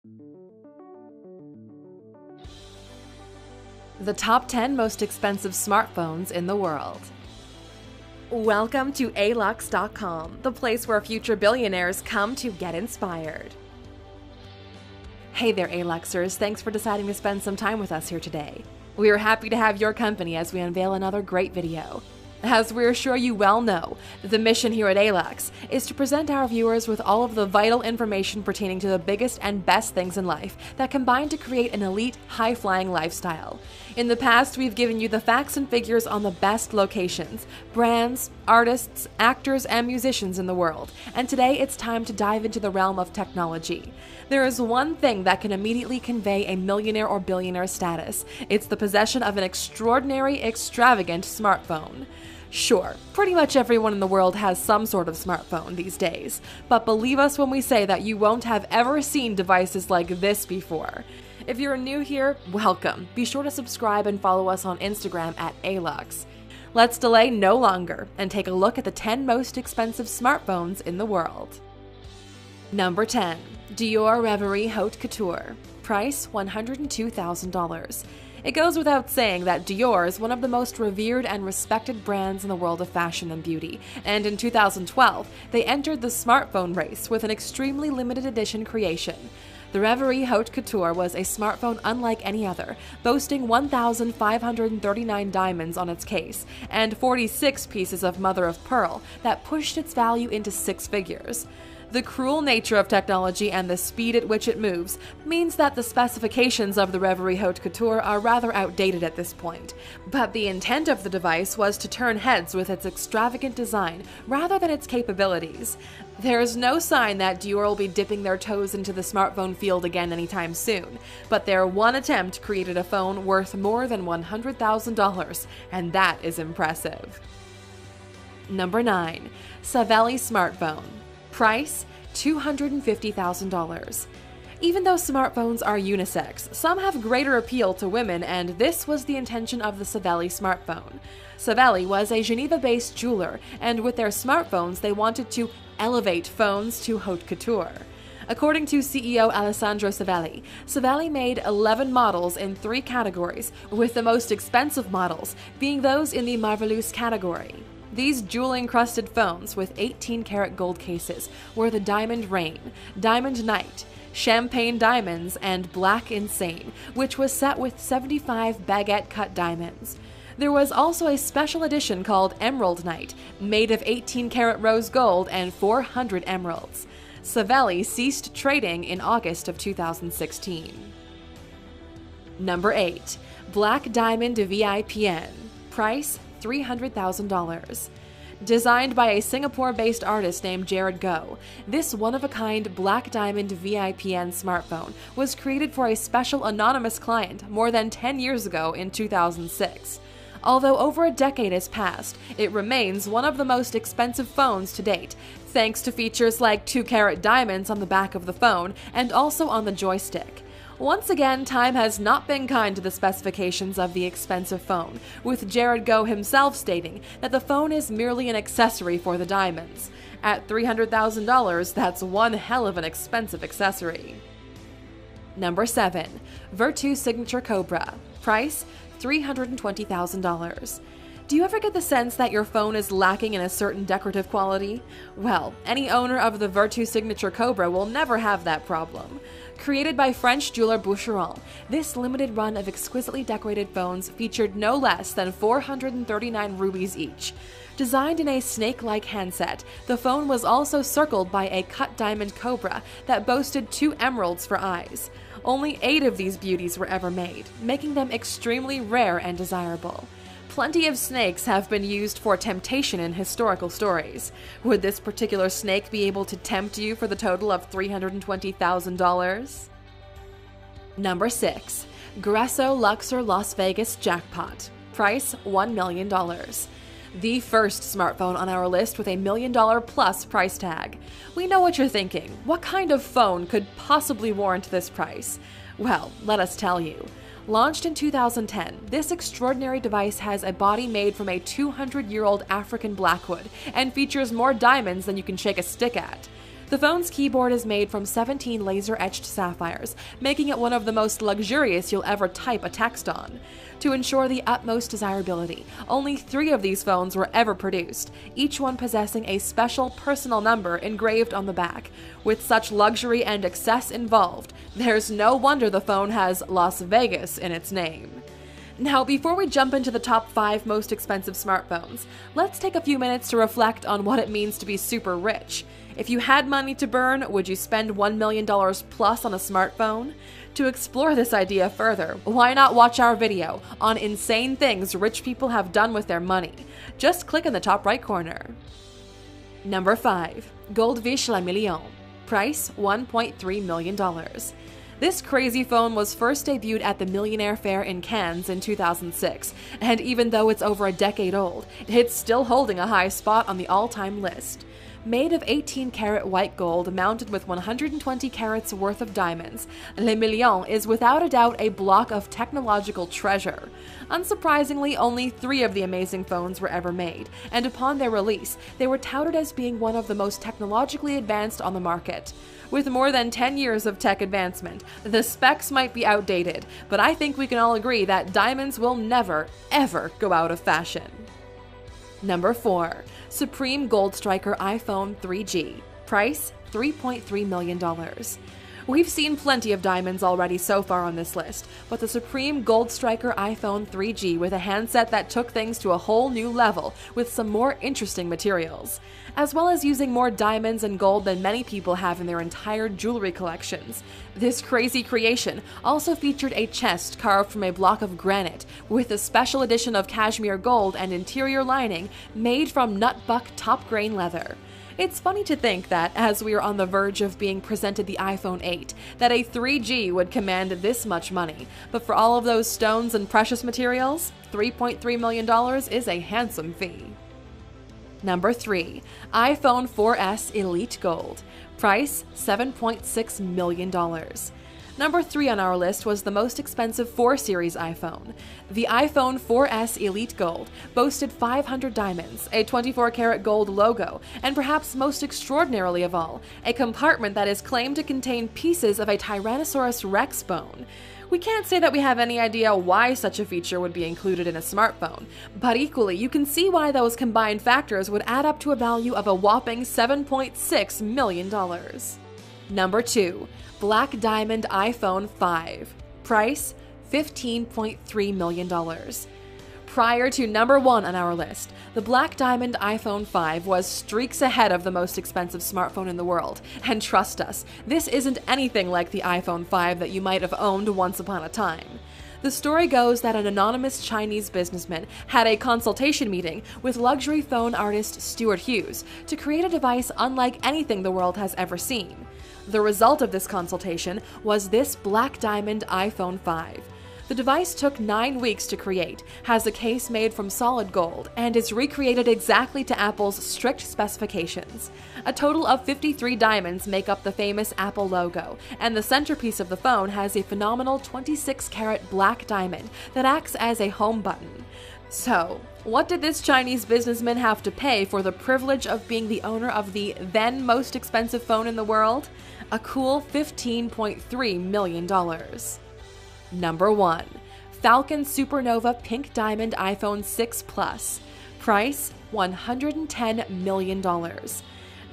The top 10 most expensive smartphones in the world. Welcome to alux.com, the place where future billionaires come to get inspired. Hey there, Aluxers. Thanks for deciding to spend some time with us here today. We are happy to have your company as we unveil another great video. As we're sure you well know, the mission here at Alux is to present our viewers with all of the vital information pertaining to the biggest and best things in life that combine to create an elite, high-flying lifestyle. In the past, we've given you the facts and figures on the best locations, brands, artists, actors, and musicians in the world, and today it's time to dive into the realm of technology. There is one thing that can immediately convey a millionaire or billionaire status. It's the possession of an extraordinary, extravagant smartphone. Sure, pretty much everyone in the world has some sort of smartphone these days, but believe us when we say that you won't have ever seen devices like this before. If you're new here, welcome. Be sure to subscribe and follow us on Instagram at Alux. Let's delay no longer and take a look at the 10 most expensive smartphones in the world. Number 10. Dior Reverie Haute Couture. Price $102,000. It goes without saying that Dior is one of the most revered and respected brands in the world of fashion and beauty, and in 2012, they entered the smartphone race with an extremely limited edition creation. The Reverie Haute Couture was a smartphone unlike any other, boasting 1,539 diamonds on its case and 46 pieces of mother of pearl that pushed its value into six figures. The cruel nature of technology and the speed at which it moves means that the specifications of the Reverie Haute Couture are rather outdated at this point, but the intent of the device was to turn heads with its extravagant design rather than its capabilities. There is no sign that Dior will be dipping their toes into the smartphone field again anytime soon, but their one attempt created a phone worth more than $100,000, and that is impressive. Number 9. Savelli Smartphone. Price $250,000. Even though smartphones are unisex, some have greater appeal to women, and this was the intention of the Savelli smartphone. Savelli was a Geneva-based jeweler, and with their smartphones they wanted to elevate phones to haute couture. According to CEO Alessandro Savelli, Savelli made 11 models in 3 categories, with the most expensive models being those in the Marvelous category. These jewel-encrusted phones with 18-karat gold cases were the Diamond Rain, Diamond Night, Champagne Diamonds, and Black Insane, which was set with 75 baguette-cut diamonds. There was also a special edition called Emerald Night, made of 18-karat rose gold and 400 emeralds. Savelli ceased trading in August of 2016. Number 8. Black Diamond VIPN. Price $300,000. Designed by a Singapore-based artist named Jared Goh, this one-of-a-kind Black Diamond VIPN smartphone was created for a special anonymous client more than 10 years ago in 2006. Although over a decade has passed, it remains one of the most expensive phones to date, thanks to features like 2-karat diamonds on the back of the phone and also on the joystick. Once again, time has not been kind to the specifications of the expensive phone, with Jared Goh himself stating that the phone is merely an accessory for the diamonds. At $300,000, that's one hell of an expensive accessory. Number 7. Vertu Signature Cobra. Price $320,000. Do you ever get the sense that your phone is lacking in a certain decorative quality? Well, any owner of the Vertu Signature Cobra will never have that problem. Created by French jeweler Boucheron, this limited run of exquisitely decorated phones featured no less than 439 rubies each. Designed in a snake-like handset, the phone was also circled by a cut diamond cobra that boasted 2 emeralds for eyes. Only 8 of these beauties were ever made, making them extremely rare and desirable. Plenty of snakes have been used for temptation in historical stories. Would this particular snake be able to tempt you for the total of $320,000? Number 6. Gresso Luxor Las Vegas Jackpot. Price $1 million. The first smartphone on our list with $1 million plus price tag. We know what you're thinking. What kind of phone could possibly warrant this price? Well, let us tell you. Launched in 2010, this extraordinary device has a body made from a 200-year-old African blackwood and features more diamonds than you can shake a stick at. The phone's keyboard is made from 17 laser-etched sapphires, making it one of the most luxurious you'll ever type a text on. To ensure the utmost desirability, only 3 of these phones were ever produced, each one possessing a special personal number engraved on the back. With such luxury and excess involved, there's no wonder the phone has Las Vegas in its name. Now, before we jump into the top 5 most expensive smartphones, let's take a few minutes to reflect on what it means to be super rich. If you had money to burn, would you spend $1 million plus on a smartphone? To explore this idea further, why not watch our video on insane things rich people have done with their money? Just click in the top right corner. Number 5. Goldfish Le Million. Price $1.3 million. This crazy phone was first debuted at the Millionaire Fair in Cannes in 2006, and even though it's over a decade old, it's still holding a high spot on the all-time list. Made of 18-karat white gold mounted with 120 carats worth of diamonds, Le Million is without a doubt a block of technological treasure. Unsurprisingly, only 3 of the amazing phones were ever made, and upon their release, they were touted as being one of the most technologically advanced on the market. With more than 10 years of tech advancement, the specs might be outdated, but I think we can all agree that diamonds will never, ever go out of fashion. Number 4. Supreme Gold Striker iPhone 3G. Price $3.3 million. We've seen plenty of diamonds already so far on this list, but the Supreme Gold Striker iPhone 3G with a handset that took things to a whole new level with some more interesting materials. As well as using more diamonds and gold than many people have in their entire jewelry collections. This crazy creation also featured a chest carved from a block of granite with a special edition of cashmere gold and interior lining made from nutbuck top-grain leather. It's funny to think that, as we are on the verge of being presented the iPhone 8, that a 3G would command this much money, but for all of those stones and precious materials, $3.3 million is a handsome fee. Number 3. iPhone 4S Elite Gold. Price $7.6 million. Number 3 on our list was the most expensive 4 Series iPhone. The iPhone 4S Elite Gold boasted 500 diamonds, a 24-karat gold logo, and perhaps most extraordinarily of all, a compartment that is claimed to contain pieces of a Tyrannosaurus Rex bone. We can't say that we have any idea why such a feature would be included in a smartphone, but equally, you can see why those combined factors would add up to a value of a whopping $7.6 million. Number 2. Black Diamond iPhone 5. Price $15.3 million. Prior to number 1 on our list, the Black Diamond iPhone 5 was streaks ahead of the most expensive smartphone in the world, and trust us, this isn't anything like the iPhone 5 that you might have owned once upon a time. The story goes that an anonymous Chinese businessman had a consultation meeting with luxury phone artist Stuart Hughes to create a device unlike anything the world has ever seen. The result of this consultation was this Black Diamond iPhone 5. The device took 9 weeks to create, has a case made from solid gold, and is recreated exactly to Apple's strict specifications. A total of 53 diamonds make up the famous Apple logo, and the centerpiece of the phone has a phenomenal 26-karat black diamond that acts as a home button. So, what did this Chinese businessman have to pay for the privilege of being the owner of the then most expensive phone in the world? A cool $15.3 million. Number 1. Falcon Supernova Pink Diamond iPhone 6 Plus. Price $110 million.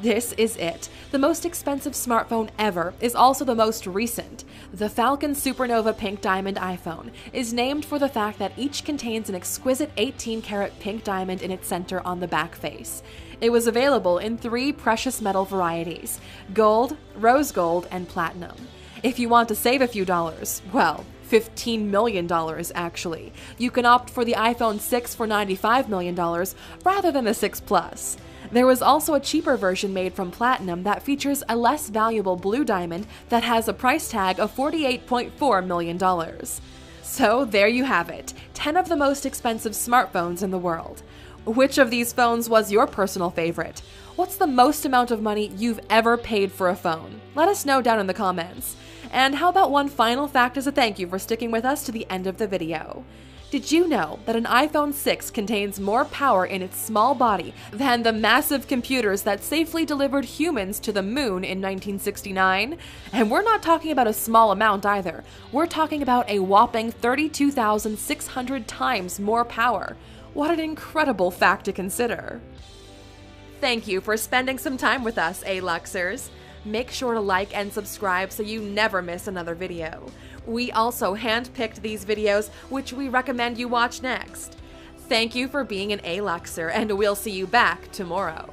This is it. The most expensive smartphone ever is also the most recent. The Falcon Supernova Pink Diamond iPhone is named for the fact that each contains an exquisite 18-karat pink diamond in its center on the back face. It was available in 3 precious metal varieties: gold, rose gold, and platinum. If you want to save a few dollars, well, $15 million actually, you can opt for the iPhone 6 for $95 million rather than the 6 Plus. There was also a cheaper version made from platinum that features a less valuable blue diamond that has a price tag of $48.4 million. So there you have it, 10 of the most expensive smartphones in the world. Which of these phones was your personal favorite? What's the most amount of money you've ever paid for a phone? Let us know down in the comments. And how about one final fact as a thank you for sticking with us to the end of the video? Did you know that an iPhone 6 contains more power in its small body than the massive computers that safely delivered humans to the moon in 1969? And we're not talking about a small amount either. We're talking about a whopping 32,600 times more power. What an incredible fact to consider. Thank you for spending some time with us, A-Luxers. Make sure to like and subscribe so you never miss another video. We also handpicked these videos, which we recommend you watch next. Thank you for being an A-Luxer, and we'll see you back tomorrow.